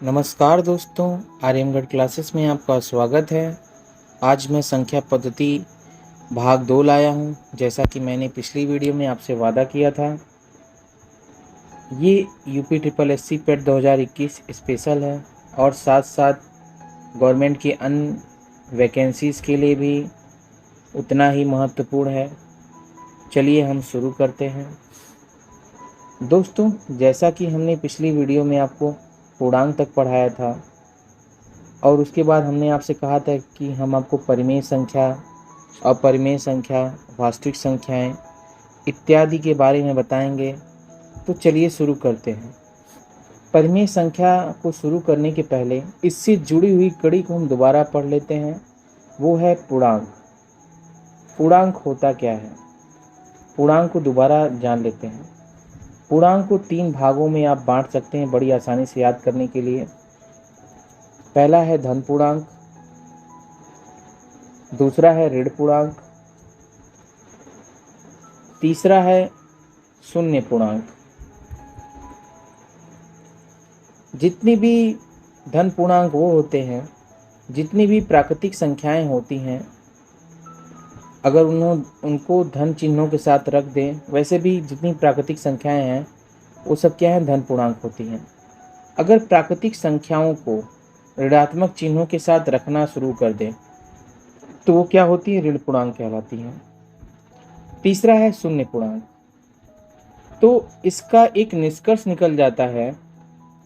नमस्कार दोस्तों, आर्यमगढ़ क्लासेस में आपका स्वागत है। आज मैं संख्या पद्धति भाग 2 लाया हूं। जैसा कि मैंने पिछली वीडियो में आपसे वादा किया था, ये यूपी ट्रिपल एससी पेट 2021 स्पेशल है और साथ साथ गवर्नमेंट की अन्य वैकेंसीज़ के लिए भी उतना ही महत्वपूर्ण है। चलिए हम शुरू करते हैं। दोस्तों, जैसा कि हमने पिछली वीडियो में आपको पूर्णांक तक पढ़ाया था और उसके बाद हमने आपसे कहा था कि हम आपको परिमेय संख्या, अपरिमेय संख्या, वास्तविक संख्याएं इत्यादि के बारे में बताएंगे। तो चलिए शुरू करते हैं। परिमेय संख्या को शुरू करने के पहले इससे जुड़ी हुई कड़ी को हम दोबारा पढ़ लेते हैं। वो है पूर्णांक। पूर्णांक होता क्या है, पूर्णांक को दोबारा जान लेते हैं। पूर्णांक को 3 भागों में आप बांट सकते हैं बड़ी आसानी से याद करने के लिए। पहला है धन पूर्णांक, दूसरा है ऋण पूर्णांक, तीसरा है शून्य पूर्णांक। जितनी भी धन पूर्णांक वो होते हैं, जितनी भी प्राकृतिक संख्याएं होती हैं, अगर उनको धन चिन्हों के साथ रख दें, वैसे भी जितनी प्राकृतिक संख्याएं हैं वो सब क्या है, धन पूर्णांक होती हैं। अगर प्राकृतिक संख्याओं को ऋणात्मक चिन्हों के साथ रखना शुरू कर दें तो वो क्या होती है, ऋण पूर्णांक कहलाती हैं। तीसरा है शून्य पूर्णांक। तो इसका एक निष्कर्ष निकल जाता है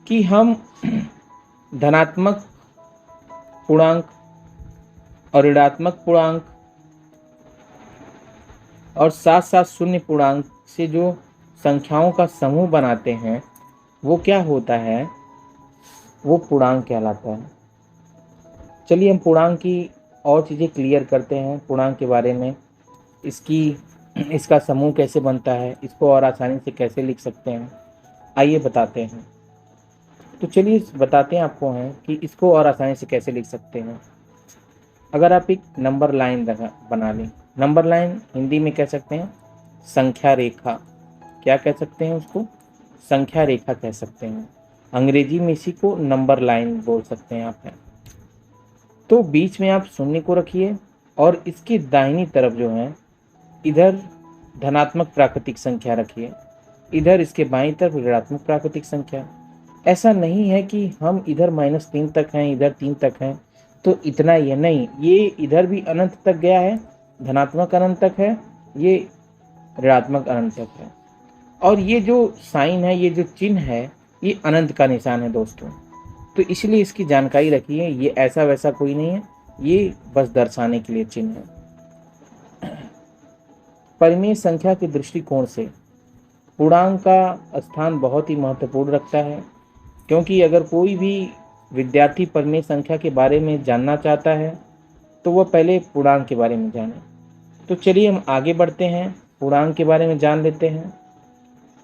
कि हम धनात्मक पूर्णांक और ऋणात्मक पूर्णांक और साथ साथ शून्य पूर्णांक से जो संख्याओं का समूह बनाते हैं वो क्या होता है, वो पूर्णांक कहलाता है। चलिए हम पूर्णांक की और चीज़ें क्लियर करते हैं, पूर्णांक के बारे में, इसका समूह कैसे बनता है, इसको और आसानी से कैसे लिख सकते हैं, आइए बताते हैं। तो चलिए बताते हैं आपको हैं कि इसको और आसानी से कैसे लिख सकते हैं। अगर आप एक नंबर लाइन बना लें, नंबर लाइन हिंदी में कह सकते हैं संख्या रेखा। क्या कह सकते हैं उसको, संख्या रेखा कह सकते हैं। अंग्रेजी में इसी को नंबर लाइन बोल सकते हैं आप। तो बीच में आप शून्य को रखिए और इसकी दाहिनी तरफ जो है इधर धनात्मक प्राकृतिक संख्या रखिए, इधर इसके बाईं तरफ ऋणात्मक प्राकृतिक संख्या। ऐसा नहीं है कि हम इधर -3 तक हैं, इधर 3 तक हैं तो इतना ही है, नहीं, ये इधर भी अनंत तक गया है, धनात्मक अनंत तक है, ये ऋणात्मक अनंत तक है। और ये जो साइन है, ये जो चिन्ह है, ये अनंत का निशान है दोस्तों। तो इसलिए इसकी जानकारी रखिए, ये ऐसा वैसा कोई नहीं है, ये बस दर्शाने के लिए चिन्ह है। परिमेय संख्या के दृष्टिकोण से पूर्णांक का स्थान बहुत ही महत्वपूर्ण रखता है, क्योंकि अगर कोई भी विद्यार्थी परिमेय संख्या के बारे में जानना चाहता है तो वह पहले पूर्णांक के बारे में जाने। तो चलिए हम आगे बढ़ते हैं, पूर्णांक के बारे में जान लेते हैं,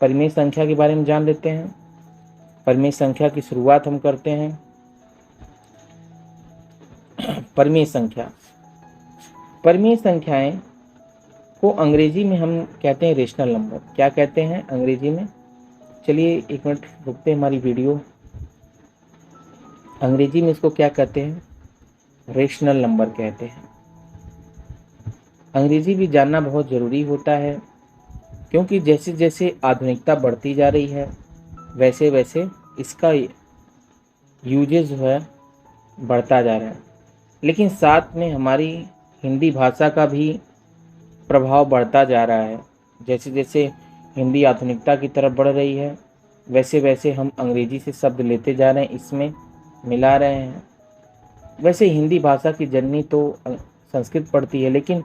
परिमेय संख्या के बारे में जान लेते हैं। परिमेय संख्या की शुरुआत हम करते हैं। परिमेय संख्या, परिमेय संख्याएं को अंग्रेजी में हम कहते हैं रेशनल नंबर। क्या कहते हैं अंग्रेजी में, चलिए 1 मिनट रुकते हैं हमारी वीडियो। अंग्रेजी में इसको क्या कहते हैं, रेशनल नंबर कहते हैं। अंग्रेजी भी जानना बहुत ज़रूरी होता है, क्योंकि जैसे जैसे आधुनिकता बढ़ती जा रही है वैसे वैसे इसका यूजेज जो है बढ़ता जा रहा है। लेकिन साथ में हमारी हिंदी भाषा का भी प्रभाव बढ़ता जा रहा है। जैसे जैसे हिंदी आधुनिकता की तरफ बढ़ रही है वैसे वैसे हम अंग्रेजी से शब्द लेते जा रहे हैं, इसमें मिला रहे हैं। वैसे हिंदी भाषा की जननी तो संस्कृत पढ़ती है, लेकिन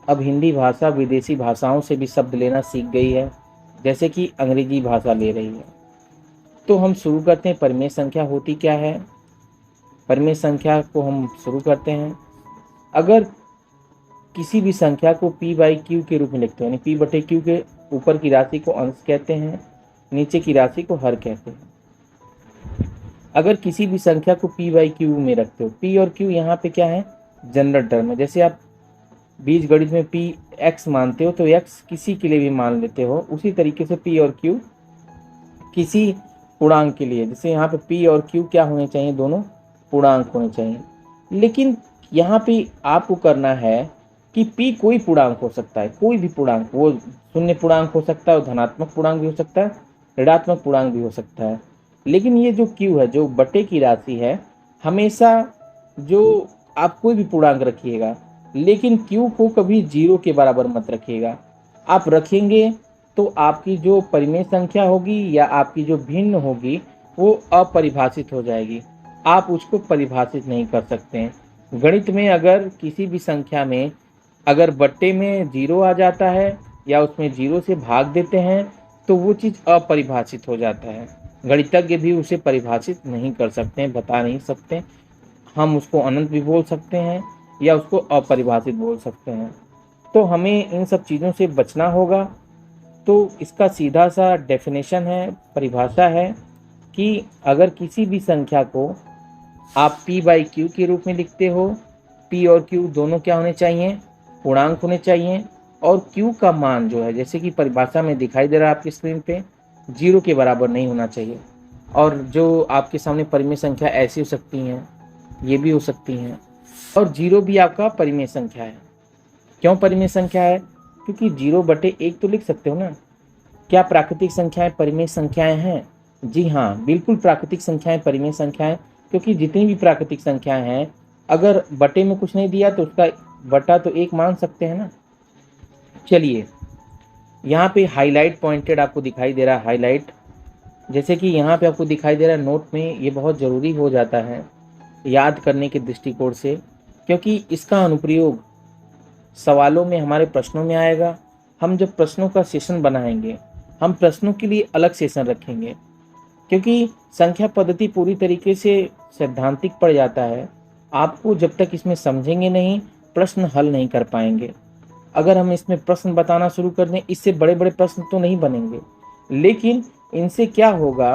अब हिंदी भाषा विदेशी भाषाओं से भी शब्द लेना सीख गई है, जैसे कि अंग्रेजी भाषा ले रही है। तो हम शुरू करते हैं, परिमेय संख्या होती क्या है। परिमेय संख्या को हम शुरू करते हैं। अगर किसी भी संख्या को p/q के रूप में लिखते हैं, यानी p/q के ऊपर की राशि को अंश कहते हैं, नीचे की राशि को हर कहते हैं। अगर किसी भी संख्या को p/q में रखते हो, p और q यहाँ पे क्या है, जनरल टर्म है। जैसे आप बीजगणित में p x मानते हो तो x किसी के लिए भी मान लेते हो, उसी तरीके से p और q किसी पूर्णांक के लिए। जैसे यहाँ पे p और q क्या होने चाहिए, दोनों पूर्णांक होने चाहिए। लेकिन यहाँ पे आपको करना है कि p कोई पूर्णांक हो सकता है, कोई भी पूर्णांक, वो शून्य पूर्णांक हो सकता है, धनात्मक पूर्णांक भी हो सकता है, ऋणात्मक पूर्णांक भी हो सकता है। लेकिन ये जो q है, जो बटे की राशि है, हमेशा जो आप कोई भी पूर्णांक रखिएगा, लेकिन q को कभी 0 के बराबर मत रखिएगा। आप रखेंगे तो आपकी जो परिमेय संख्या होगी या आपकी जो भिन्न होगी वो अपरिभाषित हो जाएगी, आप उसको परिभाषित नहीं कर सकते हैं। गणित में अगर किसी भी संख्या में अगर बट्टे में 0 आ जाता है या उसमें 0 से भाग देते हैं तो वो चीज़ अपरिभाषित हो जाता है। गणितज्ञ भी उसे परिभाषित नहीं कर सकते हैं, बता नहीं सकते। हम उसको अनंत भी बोल सकते हैं या उसको अपरिभाषित बोल सकते हैं। तो हमें इन सब चीज़ों से बचना होगा। तो इसका सीधा सा डेफिनेशन है, परिभाषा है कि अगर किसी भी संख्या को आप p/q के रूप में लिखते हो, p और q दोनों क्या होने चाहिए, पूर्णांक होने चाहिए। और q का मान जो है, जैसे कि परिभाषा में दिखाई दे रहा है आपकी स्क्रीन पे, 0 के बराबर नहीं होना चाहिए। और जो आपके सामने परिमेय संख्या ऐसी हो सकती हैं, ये भी हो सकती हैं, और 0 भी आपका परिमेय संख्या है। क्यों परिमेय संख्या है? क्योंकि 0/1 तो लिख सकते हो ना। क्या प्राकृतिक संख्याएं परिमेय संख्याएं हैं? जी हाँ, बिल्कुल प्राकृतिक संख्याएं परिमेय संख्याएं, क्योंकि जितनी भी प्राकृतिक संख्याएं हैं, अगर बटे में कुछ नहीं दिया तो उसका बटा तो 1 मान सकते हैं ना। चलिए, यहाँ पे हाईलाइट पॉइंटेड आपको दिखाई दे रहा है, हाईलाइट, जैसे कि यहाँ पे आपको दिखाई दे रहा है नोट में, ये बहुत ज़रूरी हो जाता है याद करने के दृष्टिकोण से, क्योंकि इसका अनुप्रयोग सवालों में, हमारे प्रश्नों में आएगा। हम जब प्रश्नों का सेशन बनाएंगे, हम प्रश्नों के लिए अलग सेशन रखेंगे, क्योंकि संख्या पद्धति पूरी तरीके से सैद्धांतिक पड़ जाता है। आपको जब तक इसमें समझेंगे नहीं, प्रश्न हल नहीं कर पाएंगे। अगर हम इसमें प्रश्न बताना शुरू कर दें, इससे बड़े बड़े प्रश्न तो नहीं बनेंगे, लेकिन इनसे क्या होगा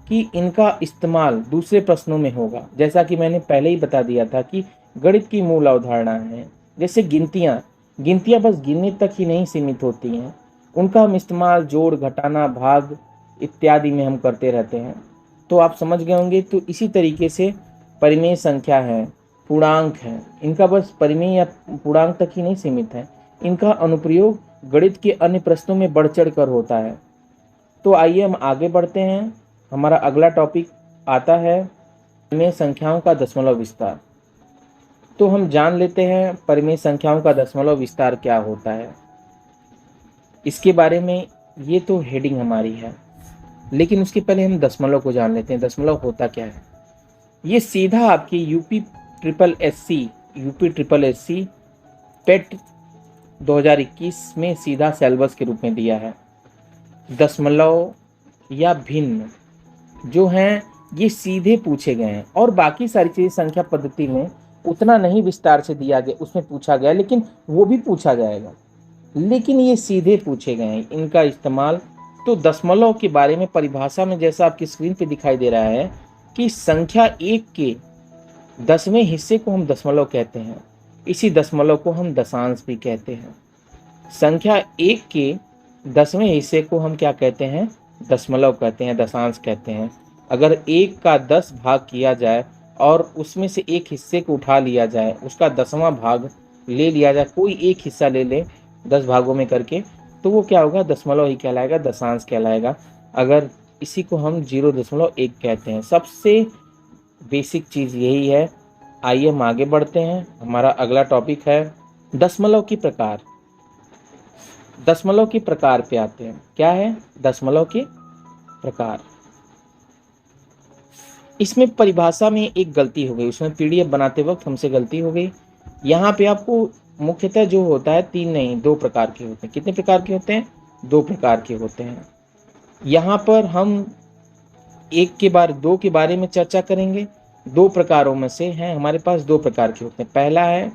कि इनका इस्तेमाल दूसरे प्रश्नों में होगा। जैसा कि मैंने पहले ही बता दिया था कि गणित की मूल अवधारणा है, जैसे गिनतियाँ बस गिनने तक ही नहीं सीमित होती हैं, उनका हम इस्तेमाल जोड़, घटाना, भाग इत्यादि में हम करते रहते हैं। तो आप समझ गए होंगे। तो इसी तरीके से परिमेय संख्या है, पूर्णांक है, इनका बस परिमेय या पूर्णांक तक ही नहीं सीमित है, इनका अनुप्रयोग गणित के अन्य प्रश्नों में बढ़ चढ़ कर होता है। तो आइए हम आगे बढ़ते हैं। हमारा अगला टॉपिक आता है परिमेय संख्याओं का दशमलव विस्तार। तो हम जान लेते हैं परिमेय संख्याओं का दशमलव विस्तार क्या होता है। इसके बारे में ये तो हेडिंग हमारी है, लेकिन उसके पहले हम दशमलव को जान लेते हैं। दशमलव होता क्या है? ये सीधा आपकी यूपी ट्रिपल एस सी पेट 2021 में सीधा सिलेबस के रूप में दिया है। दशमलव या भिन्न जो हैं ये सीधे पूछे गए हैं, और बाकी सारी चीज़ें संख्या पद्धति में उतना नहीं विस्तार से दिया गया, उसमें पूछा गया, लेकिन वो भी पूछा जाएगा, लेकिन ये सीधे पूछे गए हैं, इनका इस्तेमाल। तो दशमलव के बारे में परिभाषा में जैसा आपकी स्क्रीन पे दिखाई दे रहा है कि संख्या 1 के 10वें हिस्से को हम दशमलव कहते हैं। इसी दशमलव को हम दशांश भी कहते हैं। संख्या 1 के 10वें हिस्से को हम क्या कहते हैं? दशमलव कहते हैं, दशांश कहते हैं। अगर 1 का 10 भाग किया जाए और उसमें से एक हिस्से को उठा लिया जाए, उसका 10वां भाग ले लिया जाए, कोई एक हिस्सा ले ले 10 भागों में करके, तो वो क्या होगा? दशमलव ही कहलाएगा, दशांश कहलाएगा। अगर इसी को हम 0.1 कहते हैं। सबसे बेसिक चीज़ यही है। आइए हम आगे बढ़ते हैं। हमारा अगला टॉपिक है दशमलव की प्रकार। दशमलव के प्रकार पे आते हैं। क्या है? दशमलव के प्रकार। इसमें परिभाषा में एक गलती हो गई, उसमें पीडीएफ बनाते वक्त हमसे गलती हो गई। यहाँ पे आपको मुख्यतः जो होता है 3 नहीं 2 प्रकार के होते हैं। कितने प्रकार के होते हैं? 2 प्रकार के होते हैं। यहाँ पर हम 2 के बारे में चर्चा करेंगे। 2 प्रकारों में से हैं, हमारे पास 2 प्रकार के होते हैं। पहला है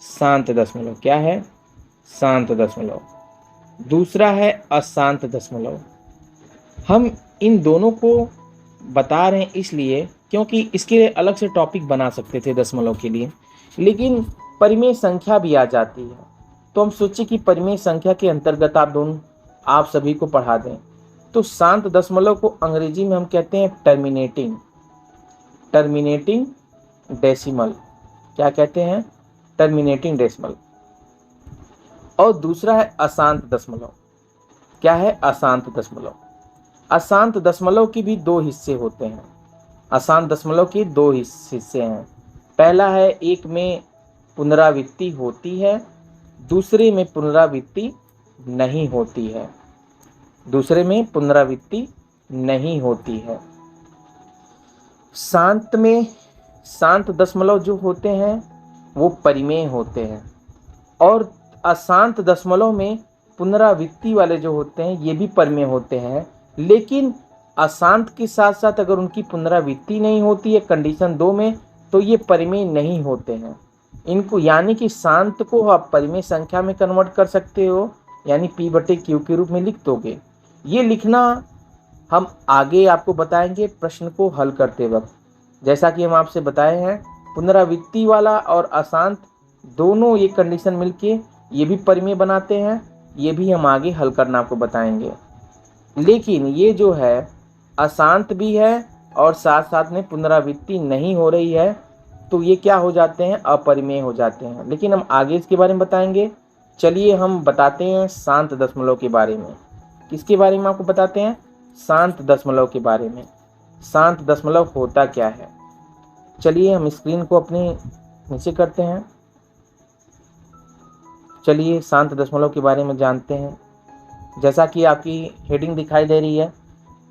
शांत दशमलव। क्या है? शांत दशमलव। दूसरा है अशांत दशमलव। हम इन दोनों को बता रहे हैं इसलिए क्योंकि इसके लिए अलग से टॉपिक बना सकते थे दशमलव के लिए, लेकिन परिमेय संख्या भी आ जाती है, तो हम सोचे कि परिमेय संख्या के अंतर्गत आप सभी को पढ़ा दें। तो शांत दशमलव को अंग्रेजी में हम कहते हैं टर्मिनेटिंग डेसिमल। क्या कहते हैं? Terminating decimal. और दूसरा है अशांत दशमलव। क्या है? अशांत दशमलव। अशांत दशमलव की भी दो हिस्से होते हैं। अशांत दशमलव के दो हिस्से हैं। पहला है, एक में पुनरावृत्ति होती है, दूसरे में पुनरावृत्ति नहीं होती है। दूसरे में पुनरावृत्ति नहीं होती है। शांत दशमलव जो होते हैं वो परिमेय होते हैं, और अशांत दशमलव में पुनरावृत्ति वाले जो होते हैं ये भी परिमेय होते हैं। लेकिन अशांत के साथ साथ अगर उनकी पुनरावृत्ति नहीं होती है कंडीशन 2 में, तो ये परिमेय नहीं होते हैं। इनको यानी कि शांत को आप परिमेय संख्या में कन्वर्ट कर सकते हो, यानी P/Q के रूप में लिख दोगे। ये लिखना हम आगे आपको बताएंगे प्रश्न को हल करते वक्त। जैसा कि हम आपसे बताए हैं, पुनरावृत्ति वाला और अशांत दोनों ये कंडीशन मिलके ये भी परिमेय बनाते हैं। ये भी हम आगे हल करना आपको बताएंगे। लेकिन ये जो है अशांत भी है और साथ साथ में पुनरावृत्ति नहीं हो रही है, तो ये क्या हो जाते हैं? अपरिमेय हो जाते हैं। लेकिन हम आगे इसके बारे में बताएंगे। चलिए हम बताते हैं शांत दशमलव के बारे में। किसके बारे में आपको बताते हैं? शांत दशमलव के बारे में। शांत दशमलव होता क्या है? चलिए हम स्क्रीन को अपने नीचे करते हैं। चलिए शांत दशमलव के बारे में जानते हैं। जैसा कि आपकी हेडिंग दिखाई दे रही है,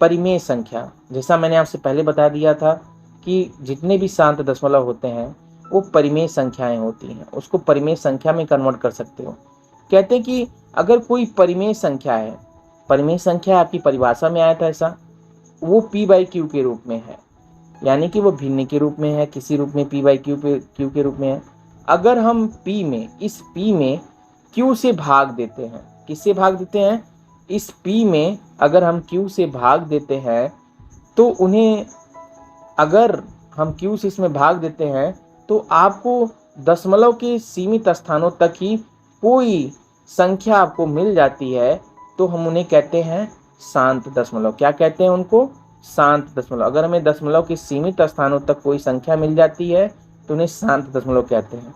परिमेय संख्या। जैसा मैंने आपसे पहले बता दिया था कि जितने भी शांत दशमलव होते हैं वो परिमेय संख्याएं होती हैं, उसको परिमेय संख्या में कन्वर्ट कर सकते हो। कहते हैं कि अगर कोई परिमेय संख्या है, परिमेय संख्या आपकी परिभाषा में आया था ऐसा, वो P/Q के रूप में है, यानी कि वो भिन्न के रूप में है, किसी रूप में P/Q के रूप में है। अगर हम इस P में Q से भाग देते हैं, किससे भाग देते हैं? इस P में अगर हम Q से भाग देते हैं तो उन्हें, अगर हम Q से इसमें भाग देते हैं तो आपको दशमलव के सीमित स्थानों तक ही कोई संख्या आपको मिल जाती है, तो हम उन्हें कहते हैं शांत दशमलव। क्या कहते हैं उनको? शांत दशमलव। अगर हमें दशमलव के सीमित स्थानों तक कोई संख्या मिल जाती है तो उन्हें शांत दशमलव कहते हैं।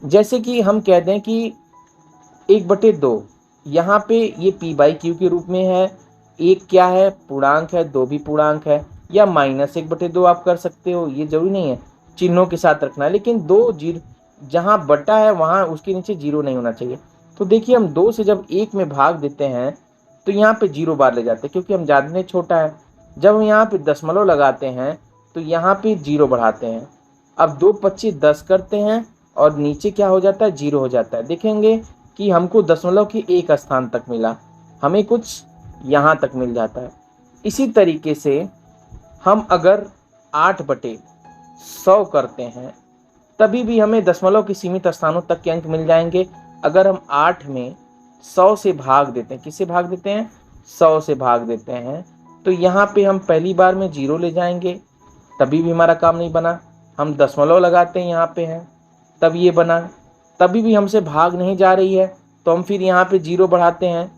जैसे कि हम कहते हैं कि 1/2, यहाँ पे ये P/Q के रूप में है। एक क्या है? पूर्णांक है, 2 भी पूर्णांक है, या -1/2 आप कर सकते हो, ये जरूरी नहीं है चिन्हों के साथ रखना है। लेकिन 2 जीरो, जहाँ बटा है वहाँ उसके नीचे 0 नहीं होना चाहिए। तो देखिए हम 2 से जब 1 में भाग देते हैं तो यहाँ पे 0 बार ले जाते हैं, क्योंकि हम ज़्यादा नहीं, छोटा है। जब हम यहाँ पे दशमलव लगाते हैं तो यहाँ पे 0 बढ़ाते हैं। अब 2×25 10 करते हैं और नीचे क्या हो जाता है? 0 हो जाता है। देखेंगे कि हमको दशमलव के एक स्थान तक मिला, हमें कुछ यहाँ तक मिल जाता है। इसी तरीके से हम अगर 8/100 करते हैं तभी भी हमें दशमलव के सीमित स्थानों तक के अंक मिल जाएंगे। अगर हम 8 में 100 से भाग देते हैं, किससे भाग देते हैं? 100 से भाग देते हैं, तो यहाँ पे हम पहली बार में 0 ले जाएंगे, तभी भी हमारा काम नहीं बना। हम दशमलव लगाते हैं, यहाँ पे हैं, तब ये बना, तभी भी हमसे भाग नहीं जा रही है, तो हम फिर यहाँ पे 0 बढ़ाते हैं।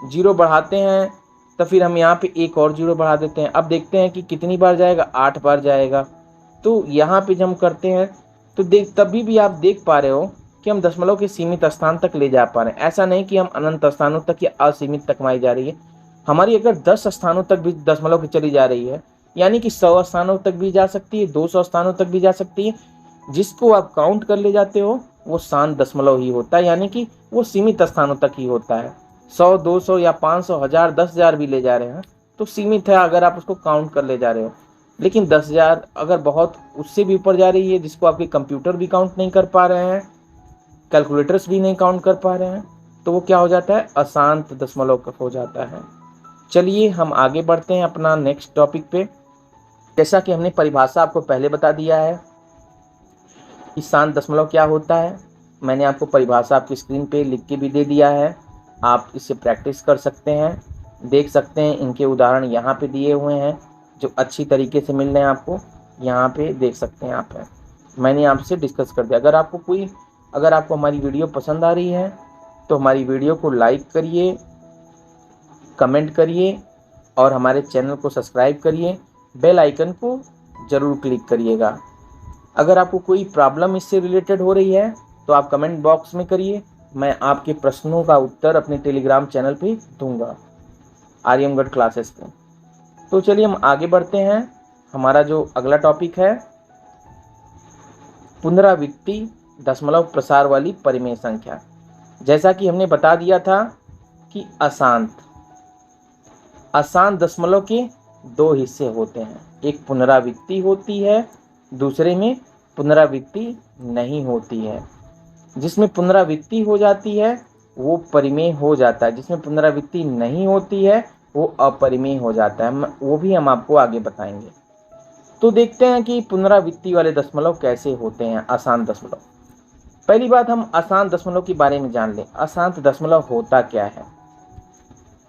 0 बढ़ाते हैं तो फिर हम यहाँ पे एक और 0 बढ़ा देते हैं। अब देखते हैं कि कितनी बार जाएगा? 8 बार जाएगा। तो यहाँ पे जब हम करते हैं तो तभी भी आप देख पा रहे हो कि हम दशमलव के सीमित स्थान तक ले जा पा रहे हैं। ऐसा नहीं कि हम अनंत स्थानों तक या असीमित तक हमारी जा रही है। हमारी अगर 10 स्थानों तक भी दशमलव की चली जा रही है, यानी कि 100 स्थानों तक भी जा सकती है, 200 स्थानों तक भी जा सकती है। जिसको आप काउंट कर ले जाते हो वो शांत दशमलव ही होता है, यानी कि वो सीमित स्थानों तक ही होता है। 100, 200 या 500, 1000, 10,000 भी ले जा रहे हैं तो सीमित है, अगर आप उसको काउंट कर ले जा रहे हो। लेकिन 10,000 अगर बहुत उससे भी ऊपर जा रही है, जिसको आपके कंप्यूटर भी काउंट नहीं कर पा रहे हैं, कैलकुलेटर्स भी नहीं काउंट कर पा रहे हैं, तो वो क्या हो जाता है? अशांत दशमलव हो जाता है। चलिए हम आगे बढ़ते हैं अपना नेक्स्ट टॉपिक पे। जैसा कि हमने परिभाषा आपको पहले बता दिया है कि शांत दशमलव क्या होता है, मैंने आपको परिभाषा आपकी स्क्रीन पे लिख के भी दे दिया है। आप इससे प्रैक्टिस कर सकते हैं, देख सकते हैं। इनके उदाहरण यहाँ पे दिए हुए हैं जो अच्छी तरीके से मिल रहे हैं आपको, यहाँ पे देख सकते हैं आप। मैंने आपसे डिस्कस कर दिया। अगर आपको हमारी वीडियो पसंद आ रही है तो हमारी वीडियो को लाइक करिए, कमेंट करिए और हमारे चैनल को सब्सक्राइब करिए, बेल आइकन को ज़रूर क्लिक करिएगा। अगर आपको कोई प्रॉब्लम इससे रिलेटेड हो रही है तो आप कमेंट बॉक्स में करिए, मैं आपके प्रश्नों का उत्तर अपने टेलीग्राम चैनल पे दूंगा, आर्यमगढ़ क्लासेस पे। तो चलिए हम आगे बढ़ते हैं। हमारा जो अगला टॉपिक है, पुनरावृत्ति दशमलव प्रसार वाली परिमेय संख्या। जैसा कि हमने बता दिया था कि अशांत दशमलव के दो हिस्से होते हैं, एक पुनरावृत्ति होती है, दूसरे में पुनरावृत्ति नहीं होती है। जिसमें पुनरावृत्ति हो जाती है वो परिमेय हो जाता है, जिसमें पुनरावृत्ति नहीं होती है वो अपरिमेय हो जाता है, वो भी हम आपको आगे बताएंगे। तो देखते हैं कि पुनरावृत्ति वाले दशमलव कैसे होते हैं, अशांत दशमलव। पहली बात, हम अशांत दशमलव के बारे में जान लें। अशांत दशमलव होता क्या है?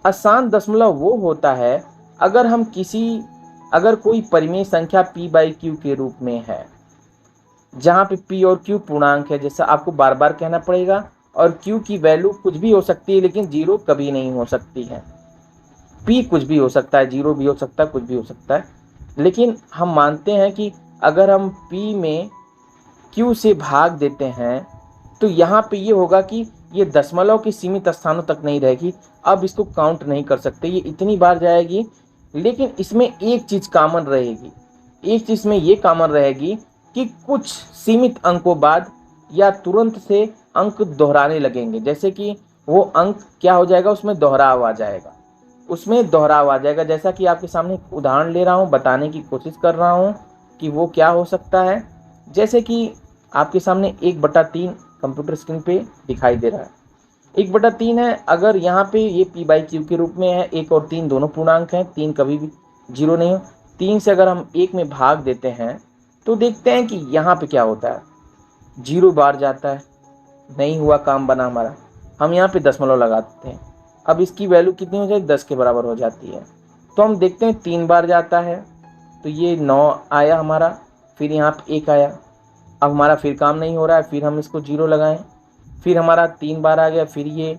अशांत दशमलव वो होता है अगर कोई परिमेय संख्या p/q के रूप में है, जहाँ पे p और q पूर्णांक है, जैसा आपको बार बार कहना पड़ेगा, और q की वैल्यू कुछ भी हो सकती है लेकिन जीरो कभी नहीं हो सकती है। p कुछ भी हो सकता है, जीरो भी हो सकता है, कुछ भी हो सकता है, लेकिन हम मानते हैं कि अगर हम p में q से भाग देते हैं तो यहाँ पे ये होगा कि ये दशमलव के सीमित स्थानों तक नहीं रहेगी, अब इसको काउंट नहीं कर सकते, ये इतनी बार जाएगी। लेकिन इसमें एक चीज़ कॉमन रहेगी, एक चीज़ में ये कॉमन रहेगी कि कुछ सीमित अंकों बाद या तुरंत से अंक दोहराने लगेंगे। जैसे कि वो अंक क्या हो जाएगा, उसमें दोहराव आ जाएगा, जैसा कि आपके सामने एक उदाहरण ले रहा हूँ, बताने की कोशिश कर रहा हूँ कि वो क्या हो सकता है। जैसे कि आपके सामने 1/3 कंप्यूटर स्क्रीन पे दिखाई दे रहा है। 1/3 है, अगर यहाँ पे ये p/q के रूप में है, 1 और 3 दोनों पूर्णांक हैं, 3 कभी भी जीरो नहीं हो। 3 से अगर हम 1 में भाग देते हैं तो देखते हैं कि यहाँ पे क्या होता है, 0 बार जाता है, नहीं हुआ, काम बना हमारा। हम यहाँ पे दशमलव लगा देते हैं, अब इसकी वैल्यू कितनी हो जाएगी, 10 के बराबर हो जाती है। तो हम देखते हैं 3 बार जाता है तो ये 9 आया हमारा, फिर यहाँ पे 1 आया, अब हमारा फिर काम नहीं हो रहा है, फिर हम इसको 0 लगाएं, फिर हमारा 3 बार आ गया, फिर ये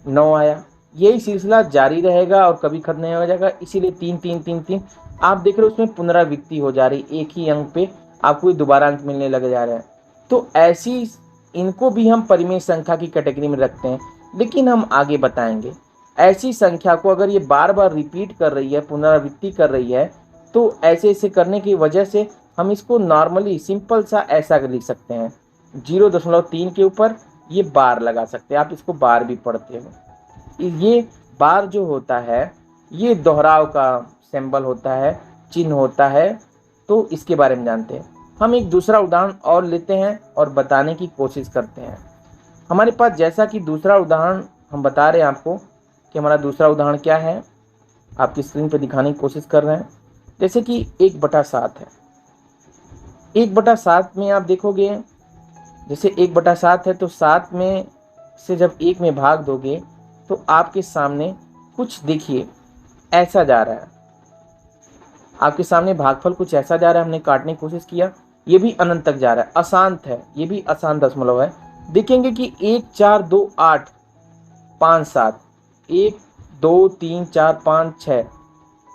9 आया। यही सिलसिला जारी रहेगा और कभी खत्म नहीं हो जाएगा, इसीलिए 3 3 3 3 आप देख रहे हो उसमें पुनरावृत्ति हो जा रही, एक ही अंक पे आपको दोबारा अंक मिलने लग जा रहा है। तो ऐसी इनको भी हम परिमेय संख्या की कैटेगरी में रखते हैं, लेकिन हम आगे बताएंगे। ऐसी संख्या को अगर ये बार बार रिपीट कर रही है, पुनरावृत्ति कर रही है, तो ऐसे करने की वजह से हम इसको नॉर्मली सिंपल सा ऐसा लिख सकते हैं, 0.3 के ऊपर ये बार लगा सकते हैं, आप इसको बार भी पढ़ते हो। ये बार जो होता है ये दोहराव का सिंबल होता है, चिन्ह होता है। तो इसके बारे में जानते हैं। हम एक दूसरा उदाहरण और लेते हैं और बताने की कोशिश करते हैं। हमारे पास जैसा कि दूसरा उदाहरण हम बता रहे हैं आपको कि हमारा दूसरा उदाहरण क्या है, आपकी स्क्रीन पर दिखाने की कोशिश कर रहे हैं। जैसे कि 1/7 है, 1/7 में आप देखोगे, जैसे 1/7 है तो 7 में से जब 1 में भाग दोगे तो आपके सामने कुछ देखिए ऐसा जा रहा है, आपके सामने भागफल कुछ ऐसा जा रहा है। हमने काटने की कोशिश किया, ये भी अनंत तक जा रहा है, अशांत है, ये भी अशांत दशमलव है। देखेंगे कि 1 4 2 8 5 7, 1 2 3 4 5 6,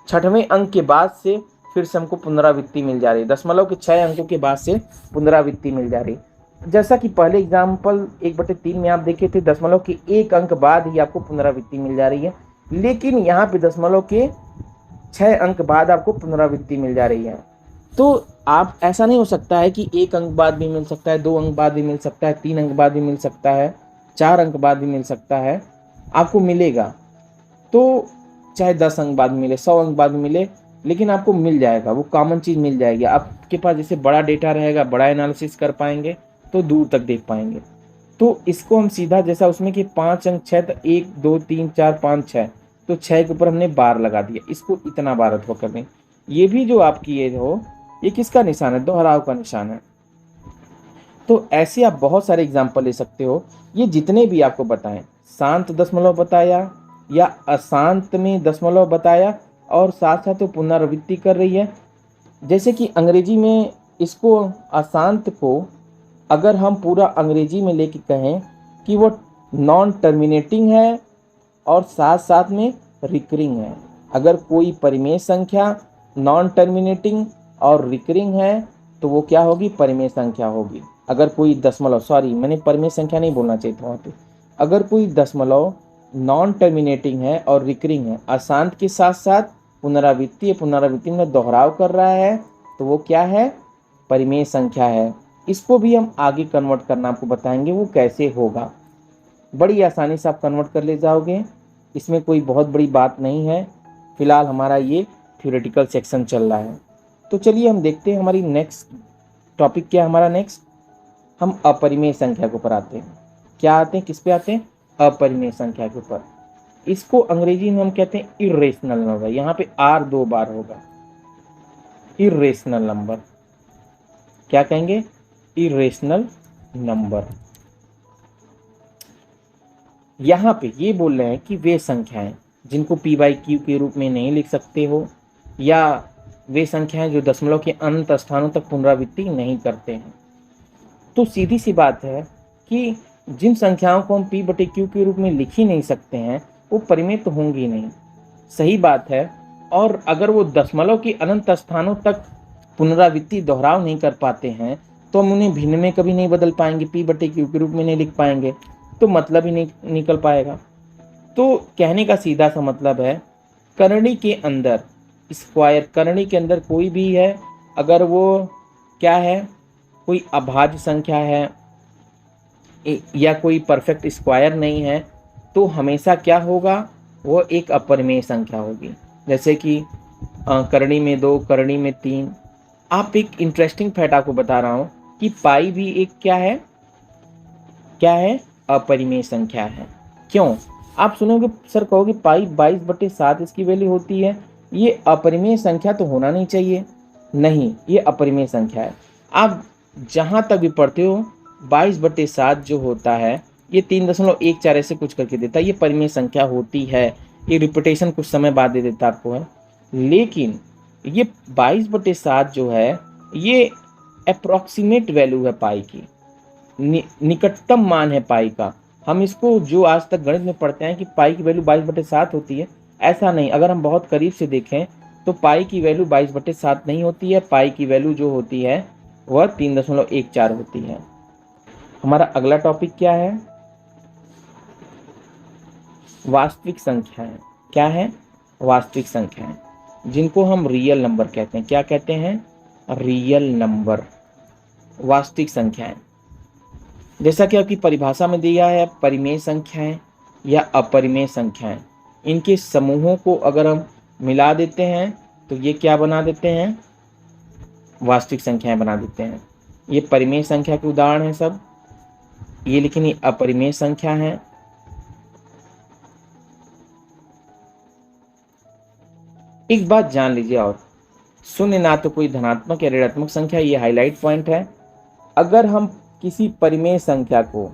छठवें अंक के बाद से फिर से हमको पुनरावृत्ति मिल जा रही है, दशमलव के 6 अंकों के बाद से पुनरावृत्ति मिल जा रही है। जैसा कि पहले एग्जाम्पल 1/3 में आप देखे थे, दशमलव के 1 अंक बाद ही आपको पुनरावृत्ति मिल जा रही है, लेकिन यहाँ पे दशमलव के 6 अंक बाद आपको पुनरावृत्ति मिल जा रही है। तो आप ऐसा नहीं हो सकता है कि 1 अंक बाद भी मिल सकता है, 2 अंक बाद भी मिल सकता है, 3 अंक बाद भी मिल सकता है, 4 अंक बाद भी मिल सकता है, आपको मिलेगा। तो चाहे 10 अंक बाद मिले, 100 अंक बाद मिले, लेकिन आपको मिल जाएगा, वो कॉमन चीज़ मिल जाएगी। आपके पास जैसे बड़ा डेटा रहेगा, बड़ा एनालिसिस कर पाएंगे तो दूर तक देख पाएंगे। तो इसको हम सीधा जैसा उसमें कि 5 अंक 6, तो 1 2 3 4 5 6, तो 6 के ऊपर हमने बार लगा दिया, इसको इतना बार अथवा कर दें। ये भी जो आपकी ये हो, ये किसका निशान है, दोहराव का निशान है। तो ऐसे आप बहुत सारे एग्जाम्पल ले सकते हो। ये जितने भी आपको बताएं, शांत दशमलव बताया या अशांत में दशमलव बताया, और साथ साथ वो पुनरावृत्ति कर रही है। जैसे कि अंग्रेजी में इसको अशांत को अगर हम पूरा अंग्रेजी में लेके कहें कि वो नॉन टर्मिनेटिंग है और साथ साथ में रिकरिंग है, अगर कोई परिमेय संख्या नॉन टर्मिनेटिंग और रिकरिंग है तो वो क्या होगी, परिमेय संख्या होगी। अगर कोई दशमलव, सॉरी मैंने परिमेय संख्या नहीं बोलना चाहिए था वहाँ पे, अगर कोई दशमलव नॉन टर्मिनेटिंग है और रिकरिंग है, अशांत के साथ साथ पुनरावृत्ति में दोहराव कर रहा है, तो वो क्या है, परिमेय संख्या है। इसको भी हम आगे कन्वर्ट करना आपको बताएंगे वो कैसे होगा। बड़ी आसानी से आप कन्वर्ट कर ले जाओगे, इसमें कोई बहुत बड़ी बात नहीं है। फिलहाल हमारा ये थ्योरेटिकल सेक्शन चल रहा है। तो चलिए हम देखते हैं हमारी नेक्स्ट टॉपिक क्या है। हमारा नेक्स्ट, हम अपरिमेय संख्या के ऊपर आते हैं। क्या आते हैं, किस पे आते हैं, अपरिमेय संख्या के ऊपर। इसको अंग्रेजी में हम कहते हैं इर्रेशनल नंबर। यहाँ पे आर 2 बार होगा, इर्रेशनल नंबर। क्या कहेंगे, इर्रेशनल नंबर। यहाँ पे ये बोल रहे हैं कि वे संख्याएं जिनको p/q के रूप में नहीं लिख सकते हो, या वे संख्याएं जो दशमलव के अनंत स्थानों तक पुनरावृत्ति नहीं करते हैं। तो सीधी सी बात है कि जिन संख्याओं को हम p/q के रूप में लिख ही नहीं सकते हैं वो परिमेय तो होंगी नहीं, सही बात है। और अगर वो दशमलव के अनंत स्थानों तक पुनरावृत्ति दोहराव नहीं कर पाते हैं तो हम उन्हें भिन्न में कभी नहीं बदल पाएंगे, p/q के रूप में नहीं लिख पाएंगे, तो मतलब ही नहीं निकल पाएगा। तो कहने का सीधा सा मतलब है, करणी के अंदर स्क्वायर, करणी के अंदर कोई भी है, अगर वो क्या है, कोई अभाज्य संख्या है या कोई परफेक्ट स्क्वायर नहीं है, तो हमेशा क्या होगा, वो एक अपरिमेय संख्या होगी। जैसे कि करणी में 2, करणी में 3। आप एक इंटरेस्टिंग फैक्ट आपको बता रहा हूँ कि पाई भी एक क्या है, क्या है, अपरिमेय संख्या है। क्यों, आप सुनोगे सर, कहोगे पाई 22/7 इसकी वैल्यू होती है, ये अपरिमेय संख्या तो होना नहीं चाहिए। नहीं, ये अपरिमेय संख्या है। आप जहाँ तक भी पढ़ते हो 22/7 जो होता है ये 3.14 ऐसे कुछ करके देता है, ये परिमेय संख्या होती है। ये रिपीटेशन कुछ समय बाद दे देता आपको है, लेकिन ये 22/7 जो है ये अप्रॉक्सीमेट वैल्यू है पाई की, निकटतम मान है पाई का। हम इसको जो आज तक गणित में पढ़ते हैं कि पाई की वैल्यू 22/7 होती है, ऐसा नहीं। अगर हम बहुत करीब से देखें तो पाई की वैल्यू 22/7 नहीं होती है, पाई की वैल्यू जो होती है वह 3.14 होती है। हमारा अगला टॉपिक क्या है, वास्तविक संख्याएं। क्या है, वास्तविक संख्याएं, जिनको हम रियल नंबर कहते हैं। क्या कहते हैं, रियल नंबर, वास्तविक संख्याएं। जैसा कि आपकी परिभाषा में दिया है, परिमेय संख्याएं या अपरिमेय संख्याएं, इनके समूहों को अगर हम मिला देते हैं तो ये क्या बना देते हैं, वास्तविक संख्याएं बना देते हैं। ये परिमेय संख्या के उदाहरण हैं सब ये, लेकिन ये अपरिमेय संख्या है। एक बात जान लीजिए, और शून्य ना तो कोई धनात्मक या ऋणात्मक संख्या, ये हाईलाइट पॉइंट है। अगर हम किसी परिमेय संख्या को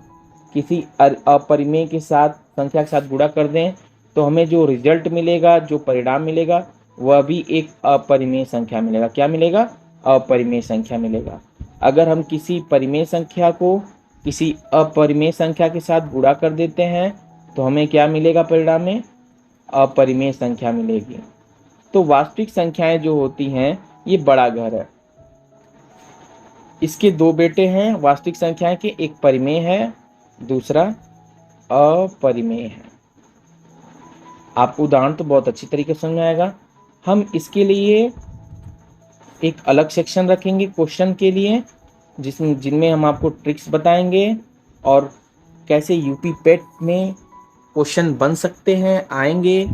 किसी अपरिमेय के साथ संख्या के साथ गुणा कर दें तो हमें जो रिजल्ट मिलेगा, जो परिणाम मिलेगा, वह भी एक अपरिमेय संख्या मिलेगा। क्या मिलेगा, अपरिमेय संख्या मिलेगा। अगर हम किसी परिमेय संख्या को किसी अपरिमेय संख्या के साथ गुणा कर देते हैं तो हमें क्या मिलेगा, परिणाम में अपरिमेय संख्या मिलेगी। तो वास्तविक संख्याएं जो होती हैं ये बड़ा घर है। इसके 2 बेटे हैं वास्तविक संख्याएं के, एक परिमेय है, दूसरा अपरिमेय है। आपको उदाहरण तो बहुत अच्छी तरीके से समझ में आएगा। हम इसके लिए एक अलग सेक्शन रखेंगे क्वेश्चन के लिए, जिनमें हम आपको ट्रिक्स बताएंगे और कैसे यूपी पेट में क्वेश्चन बन सकते हैं, आएंगे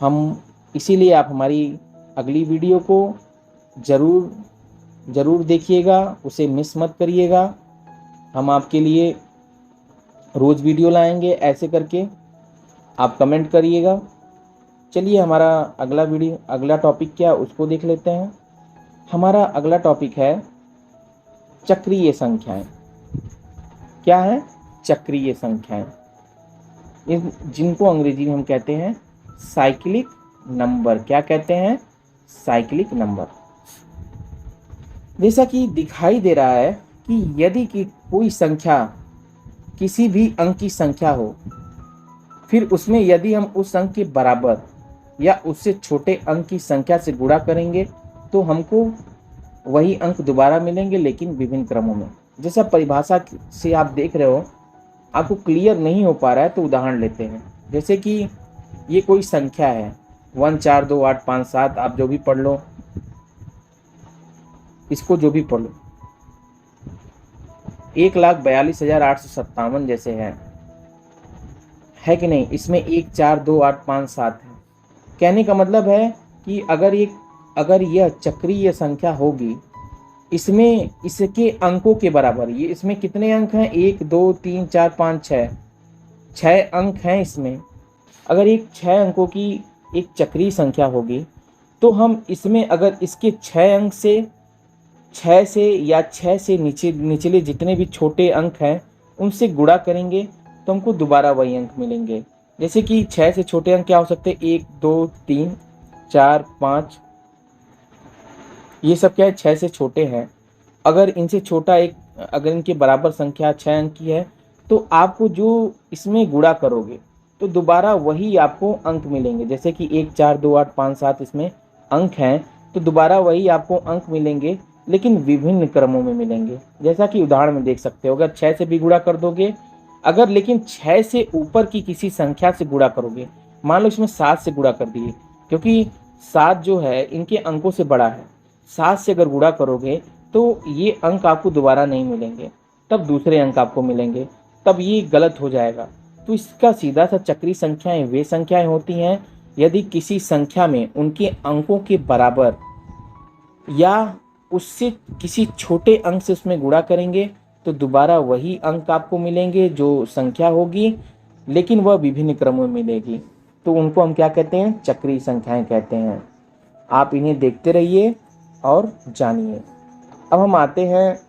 हम। इसीलिए आप हमारी अगली वीडियो को ज़रूर देखिएगा, उसे मिस मत करिएगा। हम आपके लिए रोज़ वीडियो लाएंगे ऐसे करके, आप कमेंट करिएगा। चलिए हमारा अगला टॉपिक क्या उसको देख लेते हैं। हमारा अगला टॉपिक है चक्रीय संख्याएं। क्या है, चक्रीय संख्याएं, जिनको अंग्रेजी में हम कहते हैं साइक्लिक नंबर। क्या कहते हैं, साइक्लिक नंबर। जैसा कि दिखाई दे रहा है कि यदि कि कोई संख्या किसी भी अंक की संख्या हो, फिर उसमें यदि हम उस अंक के बराबर या उससे छोटे अंक की संख्या से गुणा करेंगे तो हमको वही अंक दोबारा मिलेंगे, लेकिन विभिन्न क्रमों में। जैसा परिभाषा से आप देख रहे हो, आपको क्लियर नहीं हो पा रहा है तो उदाहरण लेते हैं। जैसे कि ये कोई संख्या है 1 4 2 8 5 7, आप जो भी पढ़ लो, इसको जो भी पढ़ लो, 1,42,857 जैसे है कि नहीं। इसमें 1 4 2 8 5 7 है। कहने का मतलब है कि अगर यह चक्रीय संख्या होगी, इसमें इसके अंकों के बराबर, ये इसमें कितने अंक हैं, 1 2 3 4 5 6, 6 अंक हैं इसमें। अगर एक 6 अंकों की एक चक्रीय संख्या होगी तो हम इसमें अगर इसके 6 अंक से 6 से या 6 से निचले जितने भी छोटे अंक हैं उनसे गुणा करेंगे तो हमको दोबारा वही अंक मिलेंगे। जैसे कि 6 से छोटे अंक क्या हो सकते हैं, 1 2 3 4 5, ये सब क्या है, 6 से छोटे हैं। अगर इनसे छोटा अगर इनके बराबर संख्या 6 अंक की है तो आपको जो इसमें गुणा करोगे तो दोबारा वही आपको अंक मिलेंगे। जैसे कि 1 4 2 8 5 7 इसमें अंक हैं तो दोबारा वही आपको अंक मिलेंगे, लेकिन विभिन्न क्रमों में मिलेंगे। जैसा कि उदाहरण में देख सकते हो, अगर 6 से भी गुणा कर दोगे, अगर लेकिन 6 से ऊपर की किसी संख्या से गुणा करोगे, मान लो इसमें 7 से गुणा कर दिए, क्योंकि 7 जो है इनके अंकों से बड़ा है, 7 से अगर गुणा करोगे तो ये अंक आपको दोबारा नहीं मिलेंगे, तब दूसरे अंक आपको मिलेंगे, तब ये गलत हो जाएगा। तो इसका सीधा सा चक्रीय संख्याएं वे संख्याएं होती हैं यदि किसी संख्या में उनके अंकों के बराबर या उससे किसी छोटे अंक से उसमें गुणा करेंगे तो दोबारा वही अंक आपको मिलेंगे जो संख्या होगी, लेकिन वह विभिन्न क्रमों में मिलेगी। तो उनको हम क्या कहते हैं, चक्रीय संख्याएं कहते हैं। आप इन्हें देखते रहिए और जानिए। अब हम आते हैं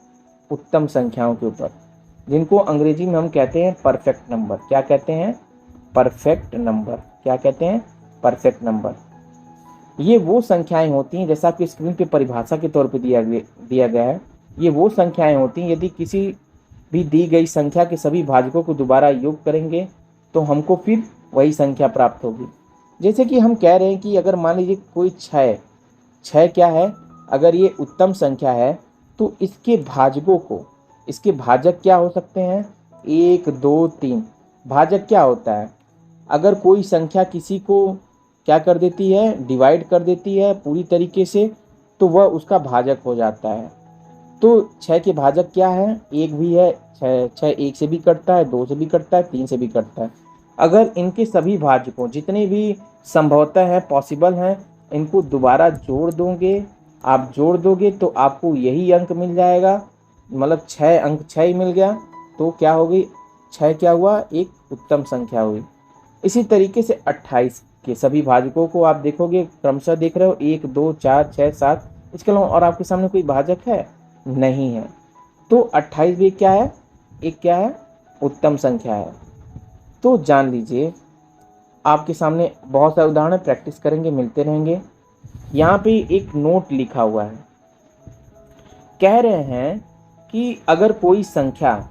उत्तम संख्याओं के ऊपर, जिनको अंग्रेजी में हम कहते हैं परफेक्ट नंबर। क्या कहते हैं, परफेक्ट नंबर। क्या कहते हैं, परफेक्ट नंबर। ये वो संख्याएं होती हैं, जैसा कि स्क्रीन पे परिभाषा के तौर पे दिया गया है, ये वो संख्याएं होती हैं यदि किसी भी दी गई संख्या के सभी भाजकों को दोबारा योग करेंगे तो हमको फिर वही संख्या प्राप्त होगी। जैसे कि हम कह रहे हैं कि अगर मान लीजिए कोई 6 क्या है, अगर ये उत्तम संख्या है तो इसके भाजक क्या हो सकते हैं, 1 2 3। भाजक क्या होता है, अगर कोई संख्या किसी को क्या कर देती है, डिवाइड कर देती है पूरी तरीके से, तो वह उसका भाजक हो जाता है। तो 6 के भाजक क्या है, 1 भी है, 6 1 से भी कटता है, 2 से भी कटता है, 3 से भी कटता है। अगर इनके सभी भाजकों जितने भी संभवतः हैं, पॉसिबल हैं, इनको दोबारा जोड़ दोगे तो आपको यही अंक मिल जाएगा। मतलब 6 अंक 6 ही मिल गया तो क्या होगी, 6 क्या हुआ, एक उत्तम संख्या हुई। इसी तरीके से 28 के सभी भाजकों को आप देखोगे, क्रमशः देख रहे हो, 1 2 4 6 7, इसके अलावा और आपके सामने कोई भाजक है, नहीं है। तो 28 भी क्या है, एक क्या है, उत्तम संख्या है। तो जान लीजिए, आपके सामने बहुत सारे उदाहरण प्रैक्टिस करेंगे, मिलते रहेंगे। यहाँ पे एक नोट लिखा हुआ है, कह रहे हैं कि अगर कोई संख्या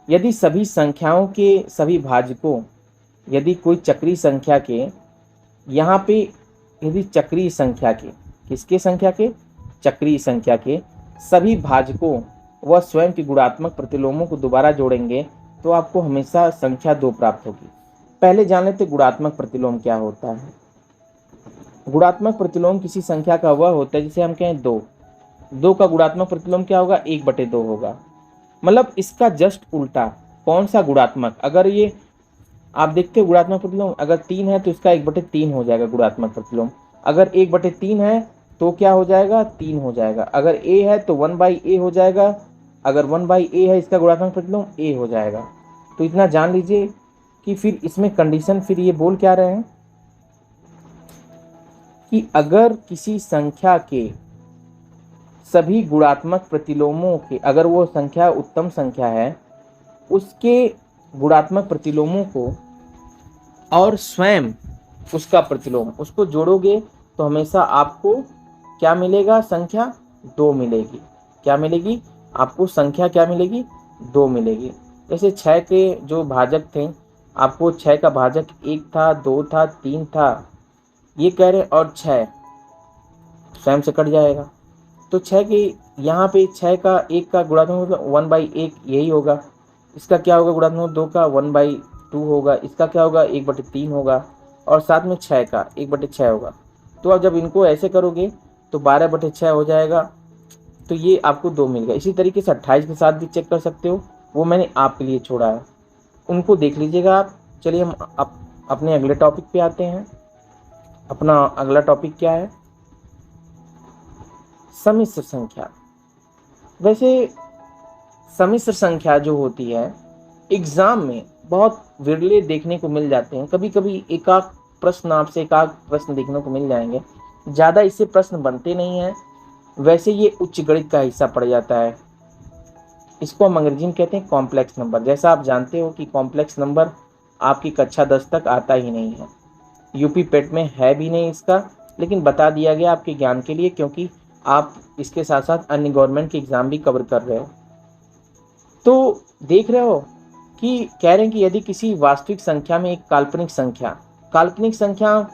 यदि सभी संख्याओं के सभी भाजकों, यदि कोई चक्रीय संख्या के, यहाँ पे यदि चक्रीय संख्या के, किसके संख्या के, चक्रीय संख्या के सभी भाजकों व स्वयं के गुणात्मक प्रतिलोमों को दोबारा जोड़ेंगे तो आपको हमेशा संख्या 2 प्राप्त होगी। पहले जान लेते गुणात्मक प्रतिलोम क्या होता है। गुणात्मक प्रतिलोम किसी संख्या का वह होता है जिसे हम कहें 2 का गुणात्मक प्रतिलोम क्या होगा, 1/2 होगा। मतलब इसका जस्ट उल्टा। कौन सा गुणात्मक, अगर ये आप देखते हो गुणात्मक प्रतिलोम अगर 3 है तो इसका 1/3 हो जाएगा गुणात्मक प्रतिलोम। अगर 1/3 है तो क्या हो जाएगा, 3 हो जाएगा। अगर a है तो 1/a हो जाएगा। अगर 1/a है इसका गुणात्मक प्रतिलोम a हो जाएगा। तो इतना जान लीजिए कि फिर इसमें कंडीशन फिर ये बोल क्या रहे हैं कि अगर किसी संख्या के सभी गुणात्मक प्रतिलोमों के, अगर वो संख्या उत्तम संख्या है, उसके गुणात्मक प्रतिलोमों को और स्वयं उसका प्रतिलोम, उसको जोड़ोगे तो हमेशा आपको क्या मिलेगा, संख्या 2 मिलेगी। क्या मिलेगी आपको, संख्या क्या मिलेगी, 2 मिलेगी। जैसे 6 के जो भाजक थे, आपको 6 का भाजक 1 था, 2 था, 3 था, ये कह रहे हैं और 6 स्वयं से कट जाएगा। तो 6 के यहाँ पे 6 का 1 का गुणात्मक मतलब 1/1 यही होगा। इसका क्या होगा गुणात्मक 2 का 1/2 होगा। इसका क्या होगा 1/3 होगा। और साथ में 6 का 1/6 होगा। तो अब जब इनको ऐसे करोगे तो 12/6 हो जाएगा। तो ये आपको 2 मिल गया। इसी तरीके से 28 के साथ भी चेक कर सकते हो, वो मैंने आपके लिए छोड़ा है, उनको देख लीजिएगा आप। चलिए हम अपने अगले टॉपिक पे आते हैं। अपना अगला टॉपिक क्या है? सम्मिश्र संख्या। वैसे सम्मिश्र संख्या जो होती है एग्जाम में बहुत विरले देखने को मिल जाते हैं। कभी कभी एकाक प्रश्न आपसे एकाक प्रश्न देखने को मिल जाएंगे, ज़्यादा इससे प्रश्न बनते नहीं हैं। वैसे ये उच्च गणित का हिस्सा पड़ जाता है। इसको हम अंग्रेजी में कहते हैं कॉम्प्लेक्स नंबर। जैसा आप जानते हो कि कॉम्प्लेक्स नंबर आपकी कक्षा 10 तक आता ही नहीं है, यूपी पेट में है भी नहीं इसका, लेकिन बता दिया गया आपके ज्ञान के लिए, क्योंकि आप इसके साथ साथ अन्य गवर्नमेंट के एग्ज़ाम भी कवर कर रहे हो। तो देख रहे हो कि कह रहे हैं कि यदि किसी वास्तविक संख्या में एक काल्पनिक संख्या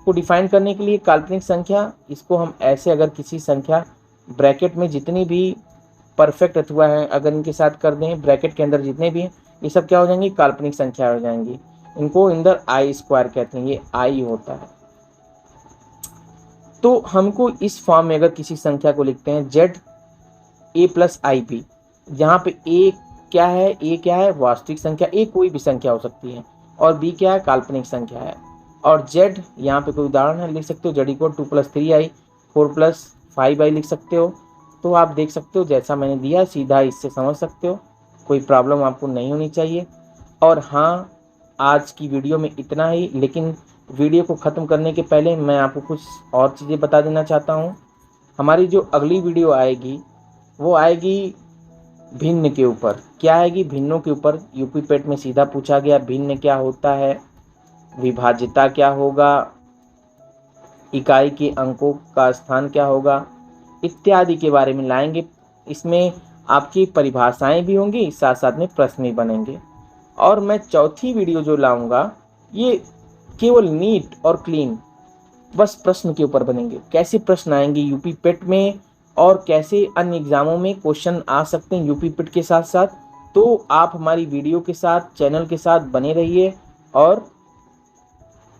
को डिफाइन करने के लिए काल्पनिक संख्या, इसको हम ऐसे अगर किसी संख्या ब्रैकेट में जितनी भी परफेक्ट अथवा है अगर इनके साथ कर दें, ब्रैकेट के अंदर जितने भी हैं ये सब क्या हो जाएंगी? काल्पनिक संख्या हो जाएंगी। इनको इंदर आई स्क्वायर कहते हैं, ये आई होता है। तो हमको इस फॉर्म में अगर किसी संख्या को लिखते हैं Z A plus I B, यहाँ पे ए क्या है? ए क्या है? वास्तविक संख्या। ए कोई भी संख्या हो सकती है, और बी क्या है? काल्पनिक संख्या है। और जेड यहाँ पे कोई उदाहरण है, लिख सकते हो जेड इक्वल 2 + 3i 4 + 5i लिख सकते हो। तो आप देख सकते हो जैसा मैंने दिया सीधा इससे समझ सकते हो, कोई प्रॉब्लम आपको नहीं होनी चाहिए। और हाँ, आज की वीडियो में इतना ही, लेकिन वीडियो को ख़त्म करने के पहले मैं आपको कुछ और चीज़ें बता देना चाहता हूँ। हमारी जो अगली वीडियो आएगी वो आएगी भिन्न के ऊपर। क्या आएगी? भिन्नों के ऊपर। यूपी पेट में सीधा पूछा गया भिन्न क्या होता है, विभाज्यता क्या होगा, इकाई के अंकों का स्थान क्या होगा, इत्यादि के बारे में लाएंगे। इसमें आपकी परिभाषाएं भी होंगी, साथ साथ में प्रश्न भी बनेंगे। और मैं चौथी वीडियो जो लाऊंगा ये केवल नीट और क्लीन बस प्रश्न के ऊपर बनेंगे। कैसे प्रश्न आएंगे यूपी पेट में और कैसे अन्य एग्जामों में क्वेश्चन आ सकते हैं यूपी पेट के साथ साथ। तो आप हमारी वीडियो के साथ, चैनल के साथ बने रहिए और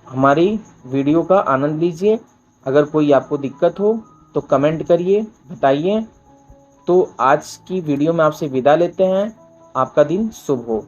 हमारी वीडियो का आनंद लीजिए। अगर कोई आपको दिक्कत हो तो कमेंट करिए, बताइए। तो आज की वीडियो में आपसे विदा लेते हैं। आपका दिन शुभ हो।